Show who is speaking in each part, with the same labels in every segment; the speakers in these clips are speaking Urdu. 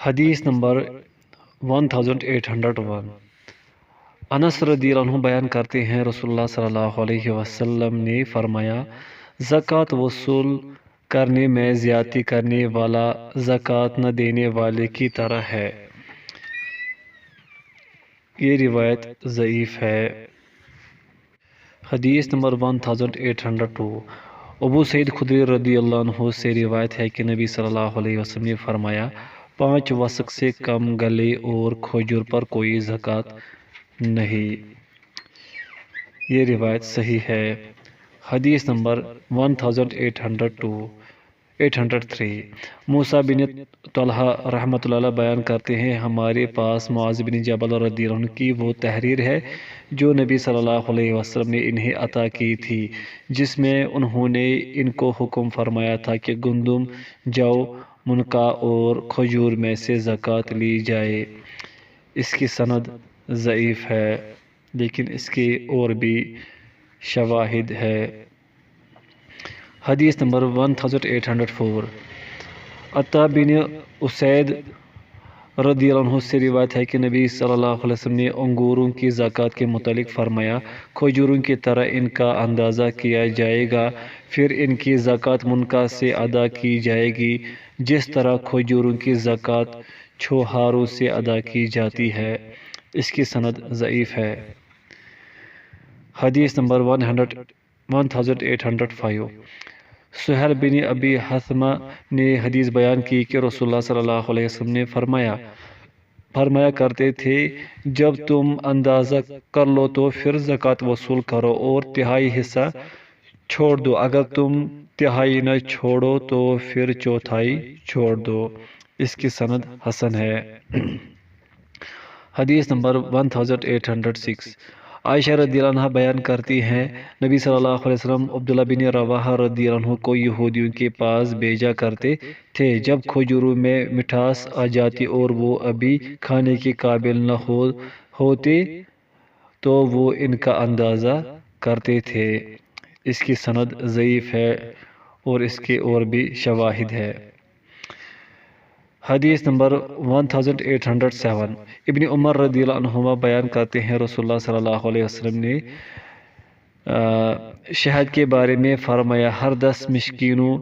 Speaker 1: حدیث نمبر 1801۔ انس رضی اللہ عنہ بیان کرتے ہیں رسول اللہ صلی اللہ علیہ وسلم نے فرمایا، زکوٰۃ وصول کرنے میں زیادتی کرنے والا زکوٰۃ نہ دینے والے کی طرح ہے۔ یہ روایت ضعیف ہے۔ حدیث نمبر 1802۔ ابو سعید خدری رضی اللہ عنہ سے روایت ہے کہ نبی صلی اللہ علیہ وسلم نے فرمایا، 5 وسق سے کم گلے اور کھجور پر کوئی زکوٰۃ نہیں۔ یہ روایت صحیح ہے۔ حدیث نمبر 1803۔ موسیٰ بن طلحہ رحمۃ اللہ بیان کرتے ہیں، ہمارے پاس معاذ بن جبل رضی اللہ عنہ کی وہ تحریر ہے جو نبی صلی اللہ علیہ وسلم نے انہیں عطا کی تھی، جس میں انہوں نے ان کو حکم فرمایا تھا کہ گندم، جو، منقع اور کھجور میں سے زکوٰۃ لی جائے۔ اس کی سند ضعیف ہے، لیکن اس کے اور بھی شواہد ہے۔ حدیث نمبر 1804۔ عطا بن اسید رضی اللہ عنہ سے روایت ہے کہ نبی صلی اللہ علیہ وسلم نے انگوروں کی زکوٰۃ کے متعلق فرمایا، کھجوروں کی طرح ان کا اندازہ کیا جائے گا، پھر ان کی زکوٰۃ منقع سے ادا کی جائے گی، جس طرح کھجوروں کی زکوٰۃ چھوہاروں سے ادا کی جاتی ہے۔ اس کی سند ضعیف ہے۔ حدیث نمبر 1805۔ سہیل بن ابی حثمہ نے حدیث بیان کی کہ رسول اللہ صلی اللہ علیہ وسلم نے فرمایا کرتے تھے، جب تم اندازہ کر لو تو پھر زکوٰۃ وصول کرو اور تہائی حصہ چھوڑ دو، اگر تم تہائی نہ چھوڑو تو پھر چوتھائی چھوڑ دو۔ اس کی سند حسن ہے۔ حدیث نمبر 1806۔ عائشہ رضی اللہ عنہ بیان کرتی ہیں، نبی صلی اللہ علیہ وسلم عبداللہ بن رواحہ رضی اللہ عنہ کو یہودیوں کے پاس بھیجا کرتے تھے، جب کھجوروں میں مٹھاس آ جاتی اور وہ ابھی کھانے کے قابل نہ ہوتے تو وہ ان کا اندازہ کرتے تھے۔ اس کی سند ضعیف ہے اور اس کے اور بھی شواہد ہے۔ حدیث نمبر 1807۔ ابن عمر رضی اللہ عنہما بیان کرتے ہیں، رسول اللہ صلی اللہ علیہ وسلم نے شہد کے بارے میں فرمایا، ہر 10 مسکینوں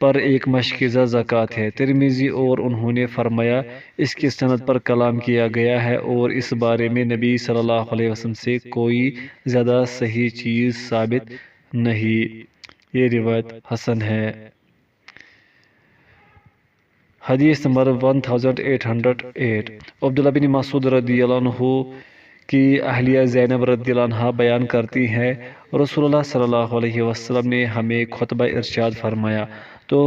Speaker 1: پر 1 مشکیزہ زکوٰۃ ہے۔ ترمذی اور انہوں نے فرمایا، اس کی سند پر کلام کیا گیا ہے اور اس بارے میں نبی صلی اللہ علیہ وسلم سے کوئی زیادہ صحیح چیز ثابت نہیں۔ یہ روایت حسن ہے۔ حدیث نمبر 1808۔ عبداللہ بن مسعود رضی اللہ عنہ کی اہلیہ زینب رضی اللہ عنہ بیان کرتی ہیں، رسول اللہ صلی اللہ علیہ وسلم نے ہمیں خطبہ ارشاد فرمایا تو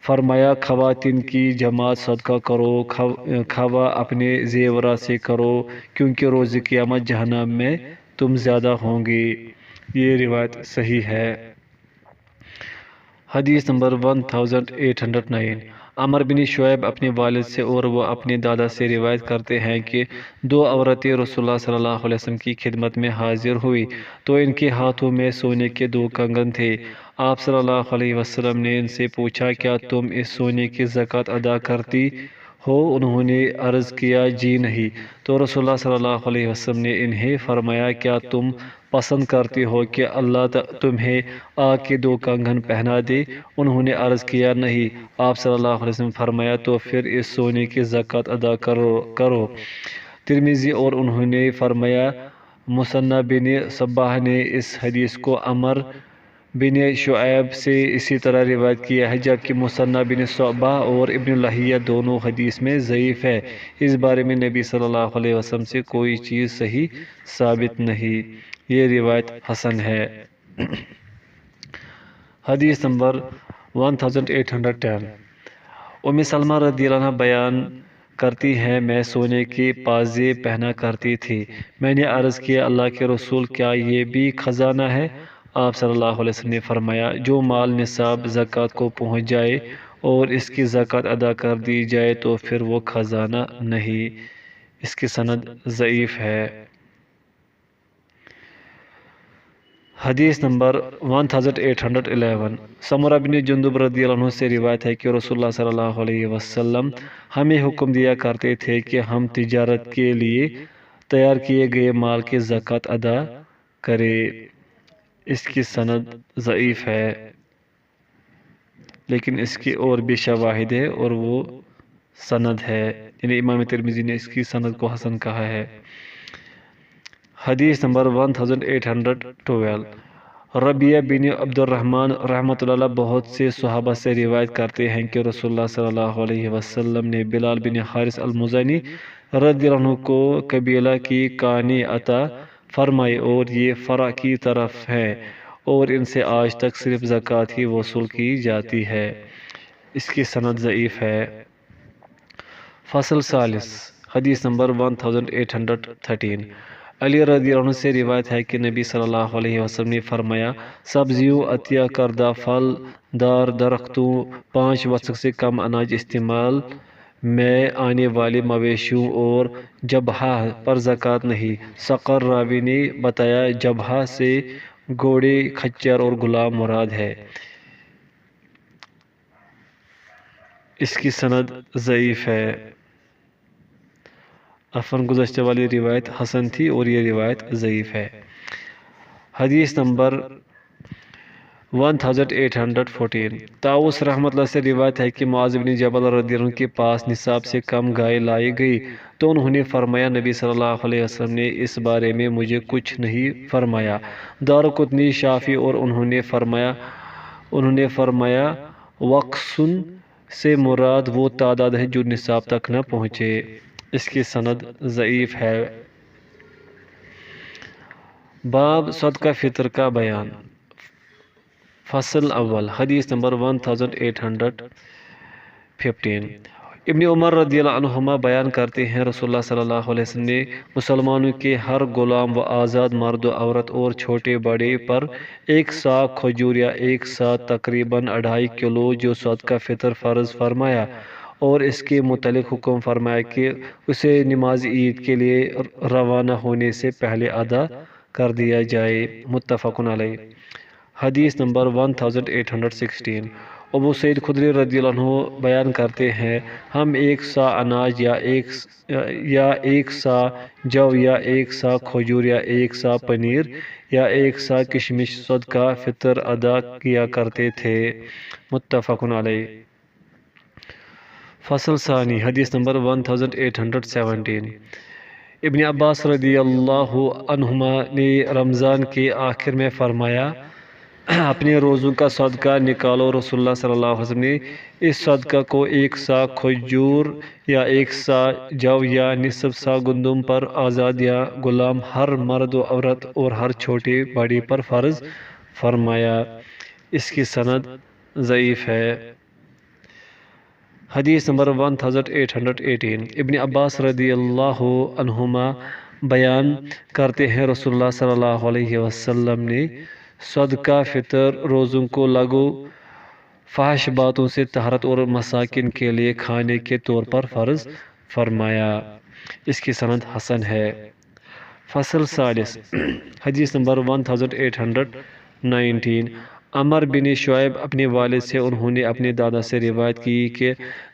Speaker 1: فرمایا، خواتین کی جماعت صدقہ کرو، خواہ اپنے زیورات سے کرو، کیونکہ روز قیامت جہنم میں تم زیادہ ہوں گی۔ یہ روایت صحیح ہے۔ حدیث نمبر 1809۔ عمر بن شعیب اپنے والد سے اور وہ اپنے دادا سے روایت کرتے ہیں کہ 2 عورتیں رسول اللہ صلی اللہ علیہ وسلم کی خدمت میں حاضر ہوئی تو ان کے ہاتھوں میں سونے کے 2 کنگن تھے۔ آپ صلی اللہ علیہ وسلم نے ان سے پوچھا، کیا تم اس سونے کی زکوٰۃ ادا کرتی ہو؟ انہوں نے عرض کیا، جی نہیں۔ تو رسول اللہ صلی اللہ علیہ وسلم نے انہیں فرمایا، کیا تم پسند کرتے ہو کہ اللہ تمہیں آگ کے 2 کنگن پہنا دے؟ انہوں نے عرض کیا، نہیں۔ آپ صلی اللہ علیہ وسلم فرمایا، تو پھر اس سونے کی زکوٰۃ ادا کرو۔ ترمذی اور انہوں نے فرمایا، مثنیٰ بن صباح نے اس حدیث کو عمر بن شعیب سے اسی طرح روایت کیا ہے، جبکہ مثنیٰ بن صباح اور ابن لہیعہ دونوں حدیث میں ضعیف ہے۔ اس بارے میں نبی صلی اللہ علیہ وسلم سے کوئی چیز صحیح ثابت نہیں۔ یہ روایت حسن ہے۔ حدیث نمبر 1810۔ ام سلمہ رضی اللہ عنہ بیان کرتی ہیں، میں سونے کے پازے پہنا کرتی تھی۔ میں نے عرض کیا، اللہ کے رسول، کیا یہ بھی خزانہ ہے؟ آپ صلی اللہ علیہ وسلم نے فرمایا، جو مال نصاب زکوٰۃ کو پہنچ جائے اور اس کی زکوٰۃ ادا کر دی جائے تو پھر وہ خزانہ نہیں۔ اس کی سند ضعیف ہے۔ حدیث نمبر 1811 سمرہ بن جندب رضی اللہ عنہ سے روایت ہے کہ رسول اللہ صلی اللہ علیہ وسلم ہمیں حکم دیا کرتے تھے کہ ہم تجارت کے لیے تیار کیے گئے مال کی زکوٰۃ ادا کریں۔ اس کی سند ضعیف ہے، لیکن اس کی اور بھی شواہد ہے اور وہ سند ہے، یعنی امام ترمذی نے اس کی سند کو حسن کہا ہے۔ حدیث نمبر 1812 ربیہ بن عبد الرحمن رحمۃ اللہ بہت سے صحابہ سے روایت کرتے ہیں کہ رسول اللہ صلی اللہ علیہ وسلم نے بلال بن حارث المزنی رضی اللہ عنہ کو قبیلہ کی کانی عطا فرمائی اور یہ فرع کی طرف ہیں اور ان سے آج تک صرف زکوٰۃ ہی وصول کی جاتی ہے۔ اس کی سند ضعیف ہے۔ فصل ثالث حدیث نمبر 1813 علی رضی اللہ عنہ سے روایت ہے کہ نبی صلی اللہ علیہ وسلم نے فرمایا، سبزیوں، عطیہ کردہ پھل دار درختوں، 5 وسق سے کم اناج استعمال میں آنے والے مویشیوں اور جبہہ پر زکوٰۃ نہیں۔ سقر راوی نے بتایا جبہہ سے گھوڑے، خچر اور غلام مراد ہے۔ اس کی سند ضعیف ہے۔ گزشتہ والی روایت حسن تھی اور یہ روایت ضعیف ہے۔ حدیث نمبر 1814 طاؤس رحمۃ اللہ سے روایت ہے کہ معاذ بن جبل رضی اللہ عنہ کے پاس نصاب سے کم گائے لائی گئی تو انہوں نے فرمایا، نبی صلی اللہ علیہ وسلم نے اس بارے میں مجھے کچھ نہیں فرمایا۔ دارقطنی، شافعی اور انہوں نے فرمایا وقصن سے مراد وہ تعداد ہے جو نصاب تک نہ پہنچے۔ اس کی سند ضعیف ہے۔ باب صدقہ فطر کا بیان۔ فصل اول حدیث نمبر 1815 ابن عمر رضی اللہ عنہما بیان کرتے ہیں، رسول اللہ صلی اللہ علیہ وسلم نے مسلمانوں کے ہر غلام و آزاد مرد و عورت اور چھوٹے بڑے پر 1 سا کھجور یا 1 سا تقریباً 2.5 کلو جو صدقہ فطر فرض فرمایا اور اس کے متعلق حکم فرمایا کہ اسے نماز عید کے لیے روانہ ہونے سے پہلے ادا کر دیا جائے۔ متفق علیہ۔ حدیث نمبر 1816 ابو سعید خدری رضی اللہ عنہ بیان کرتے ہیں، ہم 1 سا اناج یا 1 سا جو یا 1 سا کھجور یا 1 سا پنیر یا 1 سا کشمش صدقہ فطر ادا کیا کرتے تھے۔ متفق علیہ۔ فصل ثانی حدیث نمبر 1817 ابن عباس رضی اللہ عنہما نے رمضان کے آخر میں فرمایا، اپنے روزوں کا صدقہ نکالو۔ رسول اللہ صلی اللہ علیہ وسلم نے اس صدقہ کو 1 سا کھجور یا 1 سا جو یا نصف سا گندم پر آزاد یا غلام ہر مرد و عورت اور ہر چھوٹے بڑے پر فرض فرمایا۔ اس کی سند ضعیف ہے۔ حدیث نمبر 1818 ابن عباس رضی اللہ عنہما بیان کرتے ہیں، رسول اللہ صلی اللہ علیہ وسلم نے صدقہ فطر روزوں کو لغو فحش باتوں سے طہارت اور مساکین کے لیے کھانے کے طور پر فرض فرمایا۔ اس کی سند حسن ہے۔ فصل ثالث حدیث نمبر 1819 عمر بن شعیب اپنے والد سے انہوں نے اپنے دادا سے روایت کی کہ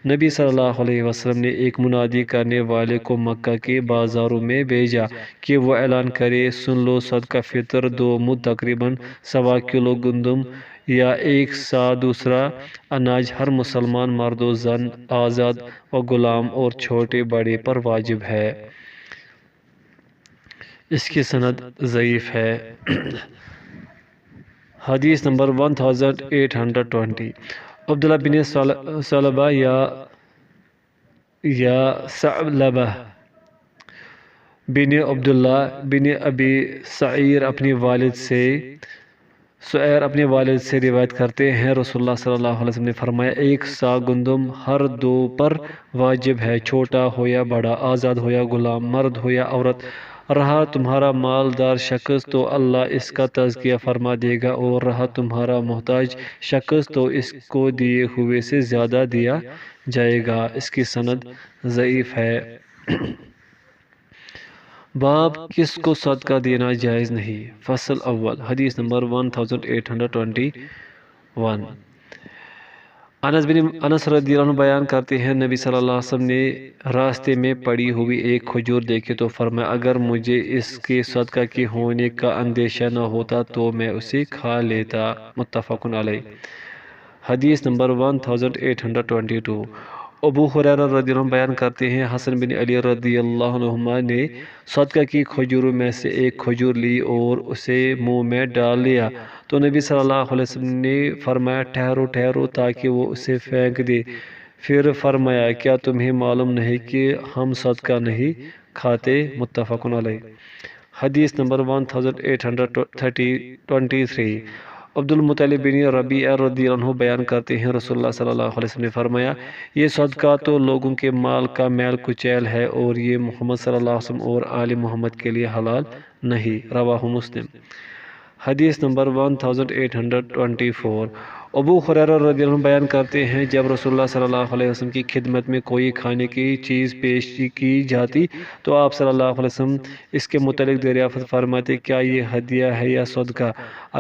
Speaker 1: نبی صلی اللہ علیہ وسلم نے ایک منادی کرنے والے کو مکہ کے بازاروں میں بھیجا کہ وہ اعلان کرے، سن لو، صدقہ فطر 2 مد تقریباً 1.25 کلو گندم یا 1 سا دوسرا اناج ہر مسلمان مرد و زن، آزاد و غلام اور چھوٹے بڑے پر واجب ہے۔ اس کی سند ضعیف ہے۔ حدیث نمبر 1820 عبداللہ بن ثعلبہ یا ثعلبہ بن عبداللہ بن ابی سعیر اپنے والد سے روایت کرتے ہیں، رسول اللہ صلی اللہ علیہ وسلم نے فرمایا، 1 سا گندم ہر 2 پر واجب ہے، چھوٹا ہو یا بڑا، آزاد ہو یا غلام، مرد ہو یا عورت۔ رہا تمہارا مالدار شخص تو اللہ اس کا تزکیہ فرما دے گا، اور رہا تمہارا محتاج شخص تو اس کو دیے ہوئے سے زیادہ دیا جائے گا۔ اس کی سند ضعیف ہے۔ باب کس کو صدقہ دینا جائز نہیں۔ فصل اول، حدیث نمبر 1821۔ انس رضی اللہ عنہ بیان کرتے ہیں نبی صلی اللہ علیہ وسلم نے راستے میں پڑی ہوئی ایک کھجور دیکھی تو فرمایا اگر مجھے اس کے صدقہ کے ہونے کا اندیشہ نہ ہوتا تو میں اسے کھا لیتا، متفق علیہ۔ حدیث نمبر 1822۔ ابو ہریرہ رضی اللہ عنہ بیان کرتے ہیں حسن بن علی رضی اللہ عنہما نے صدقہ کی کھجوروں میں سے ایک کھجور لی اور اسے منہ میں ڈال لیا تو نبی صلی اللہ علیہ وسلم نے فرمایا ٹھہرو ٹھہرو تاکہ وہ اسے پھینک دے، پھر فرمایا کیا تمہیں معلوم نہیں کہ ہم صدقہ نہیں کھاتے، متفق علیہ۔ حدیث نمبر 1823۔ عبد المطلب بن ربیعہ رضی اللہ عنہ بیان کرتے ہیں رسول اللہ صلی اللہ علیہ وسلم نے فرمایا یہ صدقہ تو لوگوں کے مال کا میل کچیل ہے اور یہ محمد صلی اللہ علیہ وسلم اور آل محمد کے لیے حلال نہیں، رواہ مسلم۔ حدیث نمبر 1824۔ ابو ہریرہ رضی اللہ عنہ بیان کرتے ہیں جب رسول اللہ صلی اللہ علیہ وسلم کی خدمت میں کوئی کھانے کی چیز پیش کی جاتی تو آپ صلی اللہ علیہ وسلم اس کے متعلق دریافت فرماتے کیا یہ ہدیہ ہے یا صدقہ؟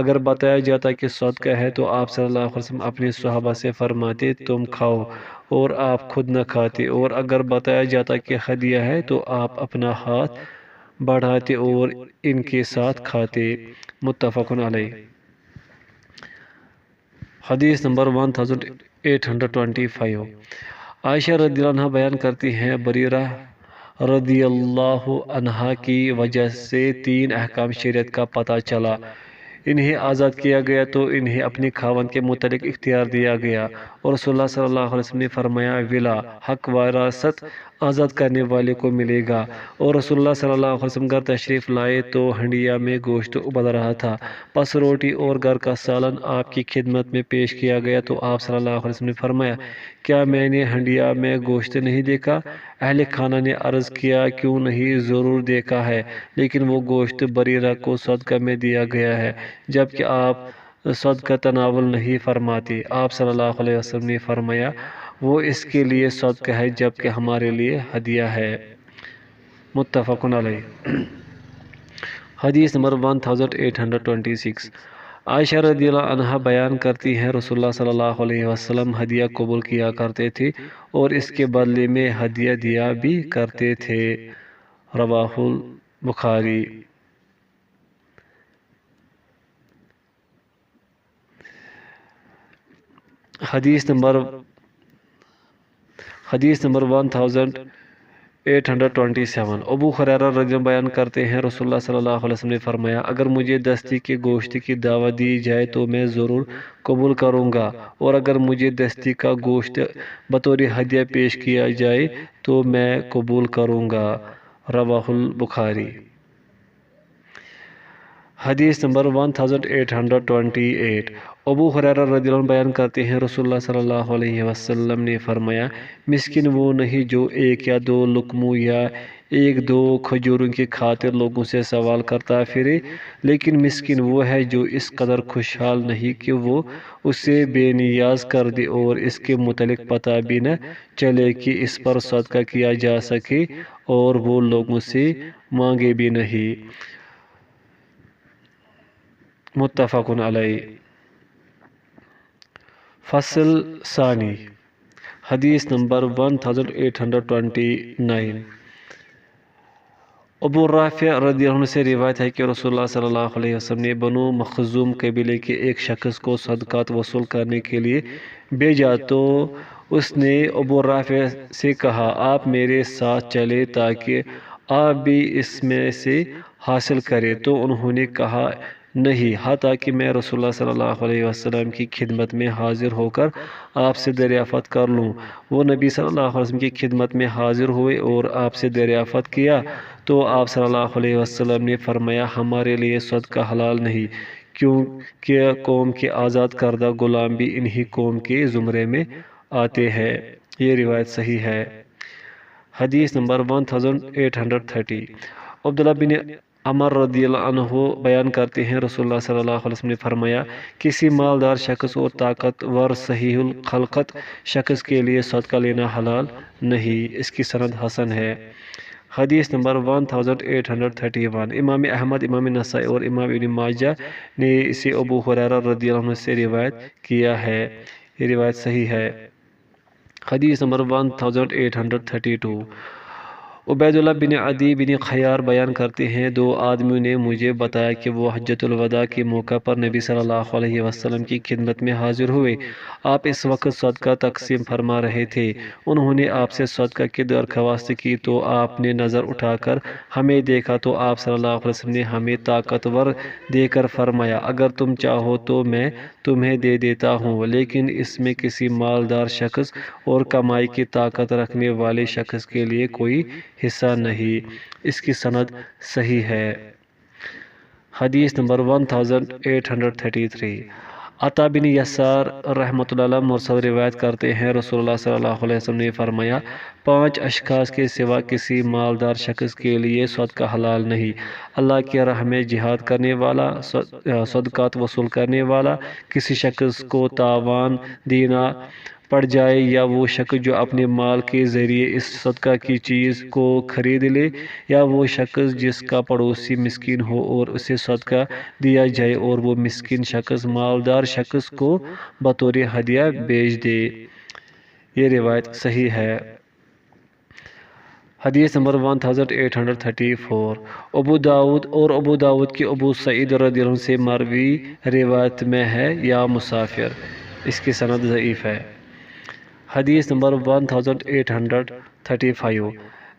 Speaker 1: اگر بتایا جاتا کہ صدقہ ہے تو آپ صلی اللہ علیہ وسلم اپنے صحابہ سے فرماتے تم کھاؤ اور آپ خود نہ کھاتے، اور اگر بتایا جاتا کہ ہدیہ ہے تو آپ اپنا ہاتھ بڑھاتے اور ان کے ساتھ کھاتے، متفق علیہ۔ حدیث نمبر 1825۔ عائشہ رضی اللہ عنہ بیان کرتی ہیں بریرہ رضی اللہ عنہ کی وجہ سے 3 احکام شریعت کا پتہ چلا، انہیں آزاد کیا گیا تو انہیں اپنے خاوند کے متعلق اختیار دیا گیا، اور رسول اللہ صلی اللہ علیہ وسلم نے فرمایا ولا حق وراثت آزاد کرنے والے کو ملے گا، اور رسول اللہ صلی اللہ علیہ وسلم گھر تشریف لائے تو ہنڈیا میں گوشت ابل رہا تھا، پس روٹی اور گھر کا سالن آپ کی خدمت میں پیش کیا گیا تو آپ صلی اللہ علیہ وسلم نے فرمایا کیا میں نے ہنڈیا میں گوشت نہیں دیکھا؟ اہل خانہ نے عرض کیا کیوں نہیں، ضرور دیکھا ہے، لیکن وہ گوشت بریرہ کو صدقہ میں دیا گیا ہے جبکہ آپ صدقہ تناول نہیں فرماتے۔ آپ صلی اللہ علیہ وسلم نے فرمایا وہ اس کے لیے صدقہ ہے جبکہ ہمارے لیے ہدیہ ہے، متفق علیہ۔ حدیث نمبر 1826۔ عائشہ رضی اللہ عنہ بیان کرتی ہیں رسول اللہ صلی اللہ علیہ وسلم ہدیہ قبول کیا کرتے تھے اور اس کے بدلے میں ہدیہ دیا بھی کرتے تھے، رواہ البخاری۔ حدیث نمبر 1827۔ ابو ہریرہ رضی اللہ عنہ بیان کرتے ہیں رسول اللہ صلی اللہ علیہ وسلم نے فرمایا اگر مجھے دستی کے گوشت کی دعوت دی جائے تو میں ضرور قبول کروں گا، اور اگر مجھے دستی کا گوشت بطور ہدیہ پیش کیا جائے تو میں قبول کروں گا، رواہ البخاری۔ حدیث نمبر 1828۔ ابو ہریرہ رضی اللہ عنہ بیان کرتے ہیں رسول اللہ صلی اللہ علیہ وسلم نے فرمایا مسکین وہ نہیں جو 1 یا 2 لقموں یا 1-2 کھجوروں کی خاطر لوگوں سے سوال کرتا پھرے، لیکن مسکین وہ ہے جو اس قدر خوشحال نہیں کہ وہ اسے بے نیاز کر دے اور اس کے متعلق پتہ بھی نہ چلے کہ اس پر صدقہ کیا جا سکے اور وہ لوگوں سے مانگے بھی نہیں، متفق علیہ۔ فصل ثانی، حدیث نمبر 1829۔ ابو رافع رضی اللہ عنہ سے روایت ہے کہ رسول اللہ صلی اللہ علیہ وسلم نے بنو مخزوم قبیلے کے ایک شخص کو صدقات وصول کرنے کے لیے بھیجا تو اس نے ابو رافع سے کہا آپ میرے ساتھ چلے تاکہ آپ بھی اس میں سے حاصل کریں، تو انہوں نے کہا نہیں حتیٰ کہ میں رسول اللہ صلی اللہ علیہ وسلم کی خدمت میں حاضر ہو کر آپ سے دریافت کر لوں۔ وہ نبی صلی اللہ علیہ وسلم کی خدمت میں حاضر ہوئے اور آپ سے دریافت کیا تو آپ صلی اللہ علیہ وسلم نے فرمایا ہمارے لیے صدقہ حلال نہیں، کیونکہ قوم کے آزاد کردہ غلام بھی انہی قوم کے زمرے میں آتے ہیں، یہ روایت صحیح ہے۔ حدیث نمبر 1830۔ عبداللہ بن عمر رضی اللہ عنہ بیان کرتے ہیں رسول اللہ صلی اللہ علیہ وسلم نے فرمایا کسی مالدار شخص اور طاقتور صحیح الخلقت شخص کے لیے صدقہ لینا حلال نہیں، اس کی سند حسن ہے۔ حدیث نمبر 1831 امام احمد، امام نسائی اور امام ابن ماجہ نے اسے ابو ہریرہ رضی اللہ عنہ سے روایت کیا ہے، یہ روایت صحیح ہے۔ حدیث نمبر 1832 عبید اللہ بن عدی بن خیار بیان کرتے ہیں، دو آدمیوں نے مجھے بتایا کہ وہ حجۃ الوداع کے موقع پر نبی صلی اللہ علیہ وسلم کی خدمت میں حاضر ہوئے۔ آپ اس وقت صدقہ تقسیم فرما رہے تھے۔ انہوں نے آپ سے صدقہ کی درخواست کی تو آپ نے نظر اٹھا کر ہمیں دیکھا تو آپ صلی اللہ علیہ وسلم نے ہمیں طاقتور دے کر فرمایا، اگر تم چاہو تو میں تمہیں دے دیتا ہوں، لیکن اس میں کسی مالدار شخص اور کمائی کی طاقت رکھنے والے شخص کے لیے کوئی حصہ نہیں۔ اس کی سند صحیح ہے۔ حدیث نمبر 1833 عطا بن یسار رحمۃ اللہ علیہ مرسل روایت کرتے ہیں، رسول اللہ صلی اللہ علیہ وسلم نے فرمایا، 5 اشخاص کے سوا کسی مالدار شخص کے لیے صدقہ حلال نہیں: اللہ کی راہ میں جہاد کرنے والا، صدقات وصول کرنے والا، کسی شخص کو تاوان دینا پڑ جائے، یا وہ شخص جو اپنے مال کے ذریعے اس صدقہ کی چیز کو خرید لے، یا وہ شخص جس کا پڑوسی مسکین ہو اور اسے صدقہ دیا جائے اور وہ مسکین شخص مالدار شخص کو بطور ہدیہ بیچ دے۔ یہ روایت صحیح ہے۔ حدیث نمبر 1834 ابو داود کی ابو سعید رضی اللہ عنہ سے مروی روایت میں ہے، یا مسافر، اس کی سند ضعیف ہے۔ حدیث نمبر 1835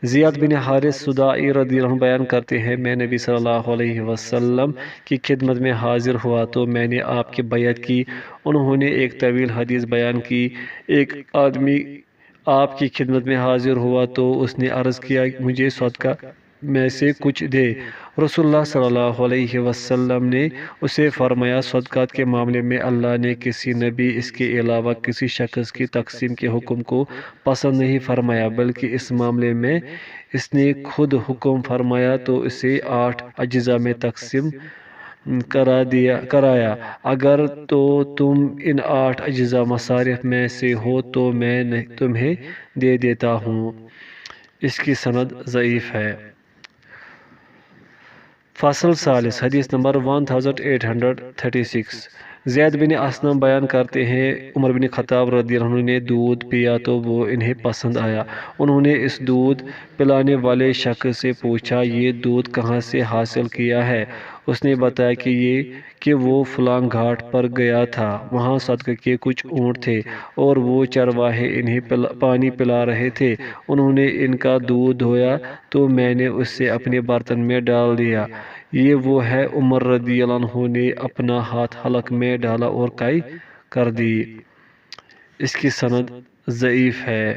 Speaker 1: زیاد بن حارث سدائی رضی اللہ عنہ بیان کرتے ہیں، میں نبی صلی اللہ علیہ وسلم کی خدمت میں حاضر ہوا تو میں نے آپ کی بیعت کی۔ انہوں نے ایک طویل حدیث بیان کی۔ ایک آدمی آپ کی خدمت میں حاضر ہوا تو اس نے عرض کیا، مجھے صدقہ میں سے کچھ دے۔ رسول اللہ صلی اللہ علیہ وسلم نے اسے فرمایا، صدقات کے معاملے میں اللہ نے کسی نبی اس کے علاوہ کسی شخص کی تقسیم کے حکم کو پسند نہیں فرمایا، بلکہ اس معاملے میں اس نے خود حکم فرمایا تو اسے 8 اجزاء میں تقسیم کرایا۔ اگر تو تم ان 8 اجزاء مصارف میں سے ہو تو میں تمہیں دے دیتا ہوں۔ اس کی سند ضعیف ہے۔ فصل ثالث حدیث نمبر 1836 زید بن اسلم بیان کرتے ہیں، عمر بن خطاب رضی اللہ عنہ نے دودھ پیا تو وہ انہیں پسند آیا۔ انہوں نے اس دودھ پلانے والے شخص سے پوچھا، یہ دودھ کہاں سے حاصل کیا ہے؟ اس نے بتایا کہ وہ فلاں گھاٹ پر گیا تھا، وہاں صدقہ کے کچھ اونٹ تھے اور وہ چرواہے انہیں پانی پلا رہے تھے۔ انہوں نے ان کا دودھ دھویا تو میں نے اسے اپنے برتن میں ڈال دیا۔ یہ وہ ہے۔ عمر رضی اللہ عنہ نے اپنا ہاتھ حلق میں ڈالا اور قے کر دی۔ اس کی سند ضعیف ہے۔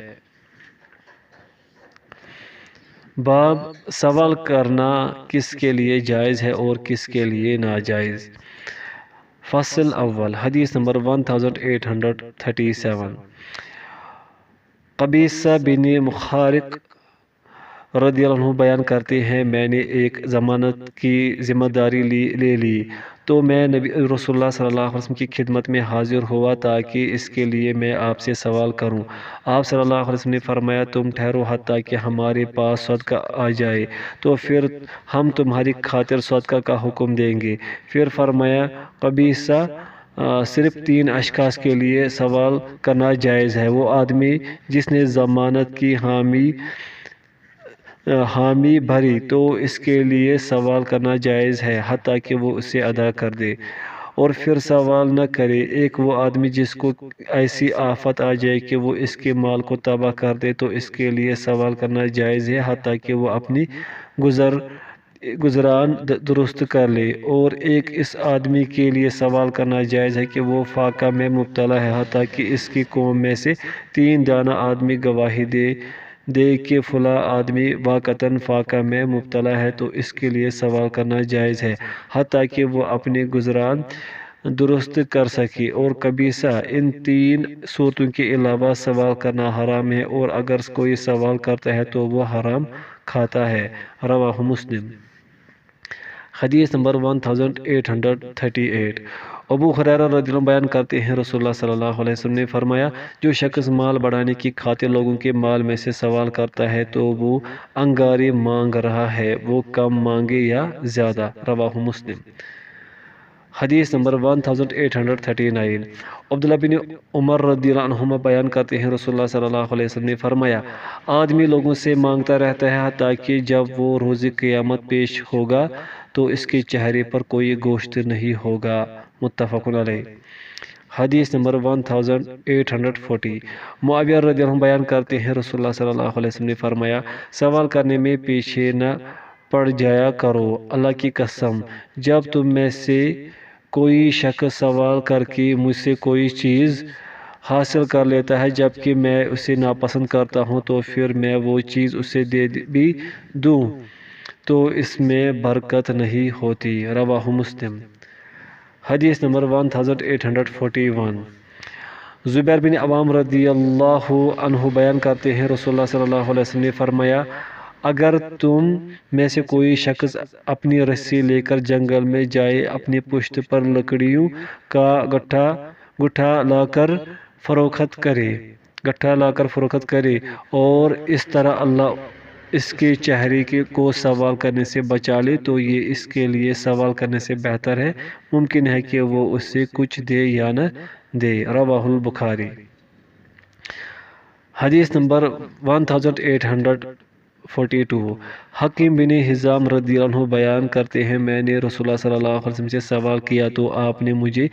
Speaker 1: باب سوال کرنا کس کے لیے جائز ہے اور کس کے لیے ناجائز۔ فصل اول حدیث نمبر 1837 قبیصہ بن مخارق رضی اللہ عنہ بیان کرتے ہیں، میں نے ایک ضمانت کی ذمہ داری لے لی تو میں رسول اللہ صلی اللہ علیہ وسلم کی خدمت میں حاضر ہوا تاکہ اس کے لیے میں آپ سے سوال کروں۔ آپ صلی اللہ علیہ وسلم نے فرمایا، تم ٹھہرو حتیٰ کہ ہمارے پاس صدقہ آ جائے تو پھر ہم تمہاری خاطر صدقہ کا حکم دیں گے۔ پھر فرمایا، قبیصہ، صرف 3 اشخاص کے لیے سوال کرنا جائز ہے: وہ آدمی جس نے ضمانت کی حامی بھری تو اس کے لیے سوال کرنا جائز ہے حتیٰ کہ وہ اسے ادا کر دے اور پھر سوال نہ کرے۔ ایک وہ آدمی جس کو ایسی آفت آ جائے کہ وہ اس کے مال کو تباہ کر دے تو اس کے لیے سوال کرنا جائز ہے حتیٰ کہ وہ اپنی گزران درست کر لے۔ اور ایک اس آدمی کے لیے سوال کرنا جائز ہے کہ وہ فاقہ میں مبتلا ہے حتیٰ کہ اس کی قوم میں سے 3 دانا آدمی گواہی دے کہ فلاں آدمی واقعتاً فاقہ میں مبتلا ہے تو اس کے لیے سوال کرنا جائز ہے حتیٰ کہ وہ اپنی گزران درست کر سکے۔ اور قبیصہ، ان 3 صورتوں کے علاوہ سوال کرنا حرام ہے، اور اگر کوئی سوال کرتا ہے تو وہ حرام کھاتا ہے۔ رواہ مسلم۔ حدیث نمبر 1838 ابو ہریرہ رضی اللہ عنہ بیان کرتے ہیں رسول اللہ صلی اللہ علیہ وسلم نے فرمایا جو شخص مال بڑھانے کی خاطر لوگوں کے مال میں سے سوال کرتا ہے تو وہ انگاری مانگ رہا ہے، وہ کم مانگے یا زیادہ۔ رواہ مسلم۔ حدیث نمبر 1839۔ عبداللہ بن عمر رضی اللہ عنہما بیان کرتے ہیں رسول اللہ صلی اللہ علیہ وسلم نے فرمایا آدمی لوگوں سے مانگتا رہتا ہے حتیٰ کہ جب وہ روز قیامت پیش ہوگا تو اس کے چہرے پر کوئی گوشت نہیں ہوگا۔ متفق علیہ۔ حدیث نمبر 1840۔ معاویہ رضی اللہ عنہ بیان کرتے ہیں رسول اللہ صلی اللہ علیہ وسلم نے فرمایا سوال کرنے میں پیچھے نہ پڑ جایا کرو، اللہ کی قسم جب تم میں سے کوئی شخص سوال کر کے مجھ سے کوئی چیز حاصل کر لیتا ہے جبکہ میں اسے ناپسند کرتا ہوں تو پھر میں وہ چیز اسے دے بھی دوں تو اس میں برکت نہیں ہوتی۔ رواہ مسلم۔ حدیث نمبر 1841۔ زبیر بن عوام رضی اللہ عنہ بیان کرتے ہیں رسول اللہ صلی اللہ علیہ وسلم نے فرمایا اگر تم میں سے کوئی شخص اپنی رسی لے کر جنگل میں جائے اپنی پشت پر لکڑیوں کا گٹھا لا کر فروخت کرے اور اس طرح اللہ اس کے چہرے کو سوال کرنے سے بچا لے تو یہ اس کے لیے سوال کرنے سے بہتر ہے، ممکن ہے کہ وہ اسے کچھ دے یا نہ دے۔ رواہ البخاری۔ حدیث نمبر 1842۔ حکیم بن حزام رضی اللہ عنہ بیان کرتے ہیں میں نے رسول اللہ صلی اللہ علیہ وسلم سے سوال کیا تو آپ نے مجھے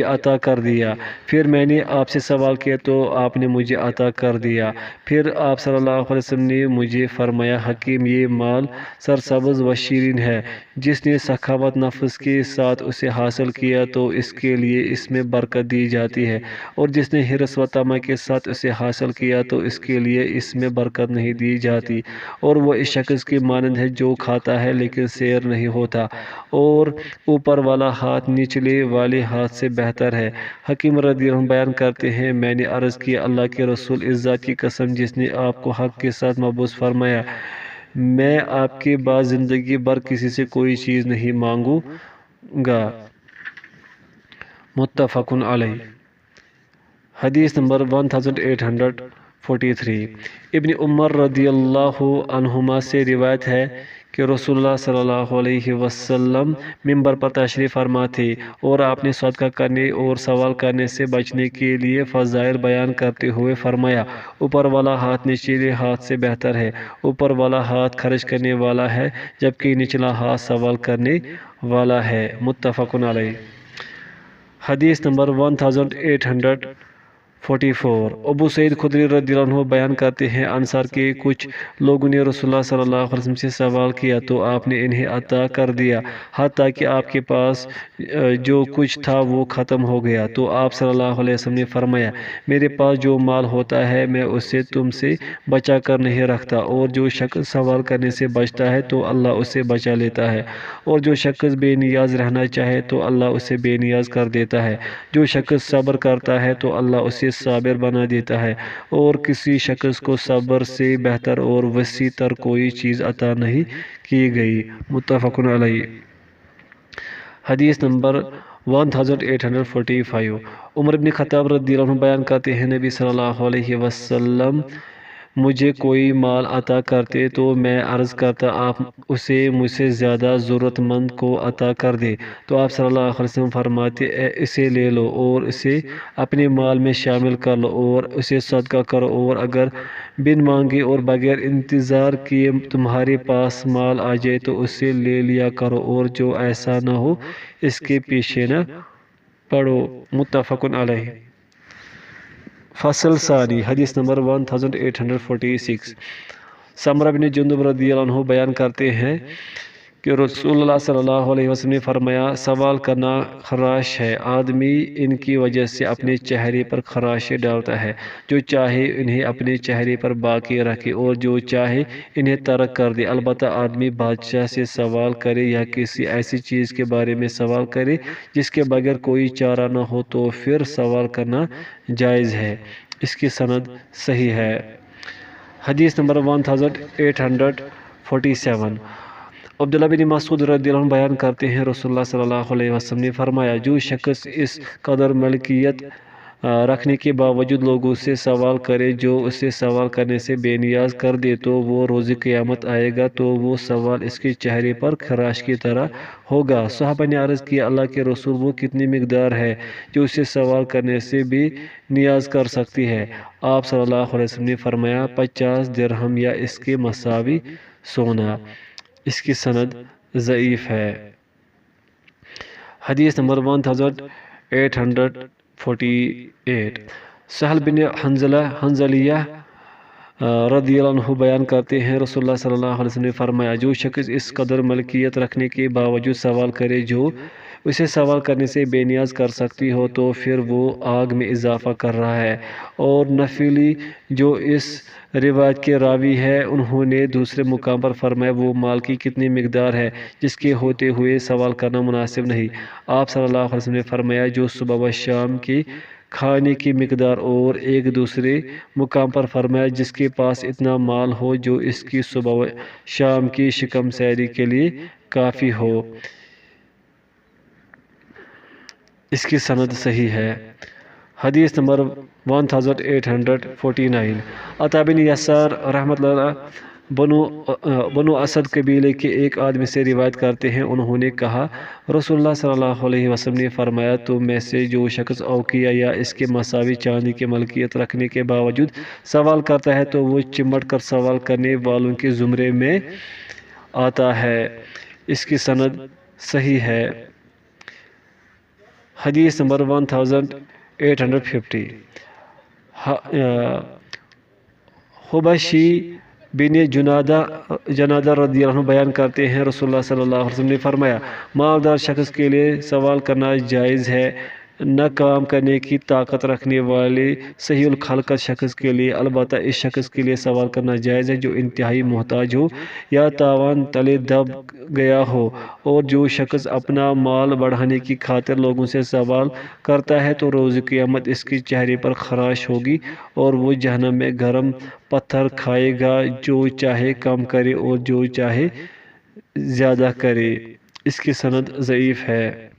Speaker 1: عطا کر دیا، پھر میں نے آپ سے سوال کیا تو آپ نے مجھے عطا کر دیا، پھر آپ صلی اللہ علیہ وسلم نے مجھے فرمایا حکیم یہ مال سرسبز و شیرین ہے، جس نے سخاوت نفس کے ساتھ اسے حاصل کیا تو اس کے لیے اس میں برکت دی جاتی ہے، اور جس نے حرص و طمع کے ساتھ اسے حاصل کیا تو اس کے لیے اس میں برکت نہیں دی جاتی، اور وہ اس شخص کی مانند ہے جو کھاتا ہے لیکن سیر نہیں ہوتا، اور اوپر والا ہاتھ نچلے والے ہاتھ سے بہتر ہے۔ حکیم رضی اللہ عنہ بیان کرتے ہیں میں نے عرض کیا اللہ کے رسول اس ذات کی قسم جس نے آپ کو حق کے ساتھ مبعوث فرمایا، میں آپ کے بعد زندگی بھر کسی سے کوئی چیز نہیں مانگوں گا۔ متفق علیہ۔ حدیث نمبر 1843۔ ابن عمر رضی اللہ عنہما سے روایت ہے کہ رسول اللہ صلی اللہ علیہ وسلم منبر پر تشریف فرما تھے اور آپ نے صدقہ کرنے اور سوال کرنے سے بچنے کے لیے فضائل بیان کرتے ہوئے فرمایا اوپر والا ہاتھ نچلے ہاتھ سے بہتر ہے، اوپر والا ہاتھ خرچ کرنے والا ہے جبکہ نچلا ہاتھ سوال کرنے والا ہے۔ متفق علیہ۔ حدیث نمبر 1844۔ ابو سعید خدری رضی اللہ عنہ بیان کرتے ہیں انصار کے کچھ لوگوں نے رسول اللہ صلی اللہ علیہ وسلم سے سوال کیا تو آپ نے انہیں عطا کر دیا حتیٰ کہ آپ کے پاس جو کچھ تھا وہ ختم ہو گیا، تو آپ صلی اللہ علیہ وسلم نے فرمایا میرے پاس جو مال ہوتا ہے میں اسے تم سے بچا کر نہیں رکھتا، اور جو شخص سوال کرنے سے بچتا ہے تو اللہ اسے بچا لیتا ہے، اور جو شخص بے نیاز رہنا چاہے تو اللہ اسے بے نیاز کر دیتا ہے، جو شخص صبر کرتا ہے تو اللہ اسے صابر بنا دیتا ہے، اور کسی شخص کو صبر سے بہتر اور وسیع تر کوئی چیز عطا نہیں کی گئی۔ متفق علیہ۔ حدیث نمبر 1845۔ عمر بن خطاب رضی اللہ عنہ بیان کرتے ہیں نبی صلی اللہ علیہ وسلم مجھے کوئی مال عطا کرتے تو میں عرض کرتا آپ اسے مجھ سے زیادہ ضرورت مند کو عطا کر دے، تو آپ صلی اللہ علیہ وسلم فرماتے اسے لے لو اور اسے اپنے مال میں شامل کر لو اور اسے صدقہ کرو، اور اگر بن مانگے اور بغیر انتظار کیے تمہارے پاس مال آ جائے تو اسے لے لیا کرو، اور جو ایسا نہ ہو اس کے پیچھے نہ پڑو۔ متفق علیہ۔ فصل ثانی۔ حدیث نمبر 1846۔ سمرہ بن جندب رضی اللہ عنہ بیان کرتے ہیں کہ رسول اللہ صلی اللہ علیہ وسلم نے فرمایا سوال کرنا خراش ہے، آدمی ان کی وجہ سے اپنے چہرے پر خراشیں ڈالتا ہے، جو چاہے انہیں اپنے چہرے پر باقی رکھے اور جو چاہے انہیں ترک کر دے، البتہ آدمی بادشاہ سے سوال کرے یا کسی ایسی چیز کے بارے میں سوال کرے جس کے بغیر کوئی چارہ نہ ہو تو پھر سوال کرنا جائز ہے۔ اس کی سند صحیح ہے۔ حدیث نمبر 1847۔ عبداللہ بن مسعود رضی اللہ عنہ بیان کرتے ہیں رسول اللہ صلی اللہ علیہ وسلم نے فرمایا جو شخص اس قدر ملکیت رکھنے کے باوجود لوگوں سے سوال کرے جو اسے سوال کرنے سے بے نیاز کر دے تو وہ روز قیامت آئے گا تو وہ سوال اس کے چہرے پر خراش کی طرح ہوگا۔ صحابہ نے عرض کیا اللہ کے رسول وہ کتنی مقدار ہے جو اسے سوال کرنے سے بھی نیاز کر سکتی ہے؟ آپ صلی اللہ علیہ وسلم نے فرمایا 50 درہم یا اس کے مساوی سونا۔ اس کی سند ضعیف ہے۔ حدیث نمبر 1848 سہل بن حنظلیہ رضی اللہ عنہ بیان کرتے ہیں رسول اللہ صلی اللہ علیہ وسلم نے فرمایا جو شخص اس قدر ملکیت رکھنے کے باوجود سوال کرے جو اسے سوال کرنے سے بے نیاز کر سکتی ہو تو پھر وہ آگ میں اضافہ کر رہا ہے۔ اور نفیلی جو اس روایت کے راوی ہے انہوں نے دوسرے مقام پر فرمایا وہ مال کی کتنی مقدار ہے جس کے ہوتے ہوئے سوال کرنا مناسب نہیں۔ آپ صلی اللہ علیہ وسلم نے فرمایا جو صبح و شام کی کھانے کی مقدار، اور ایک دوسرے مقام پر فرمایا جس کے پاس اتنا مال ہو جو اس کی صبح و شام کی شکم سیری کے لیے کافی ہو۔ اس کی سند صحیح ہے۔ حدیث نمبر 1849 عطا بن یسار رحمۃ اللہ بنو اسد قبیلے کے ایک آدمی سے روایت کرتے ہیں انہوں نے کہا رسول اللہ صلی اللہ علیہ وسلم نے فرمایا تم میں سے جو شخص اوقیہ یا اس کے مساوی چاندی کی ملکیت رکھنے کے باوجود سوال کرتا ہے تو وہ چمٹ کر سوال کرنے والوں کے زمرے میں آتا ہے۔ اس کی سند صحیح ہے۔ حدیث نمبر 1850 حبشی بن جنادہ رضی اللہ عنہ بیان کرتے ہیں رسول اللہ صلی اللہ علیہ وسلم نے فرمایا مالدار شخص کے لیے سوال کرنا جائز ہے نہ کام کرنے کی طاقت رکھنے والے صحیح الخلقت شخص کے لیے، البتہ اس شخص کے لیے سوال کرنا جائز ہے جو انتہائی محتاج ہو یا تاوان تلے دب گیا ہو، اور جو شخص اپنا مال بڑھانے کی خاطر لوگوں سے سوال کرتا ہے تو روز قیامت اس کے چہرے پر خراش ہوگی اور وہ جہنم میں گرم پتھر کھائے گا، جو چاہے کم کرے اور جو چاہے زیادہ کرے۔ اس کی سند ضعیف ہے۔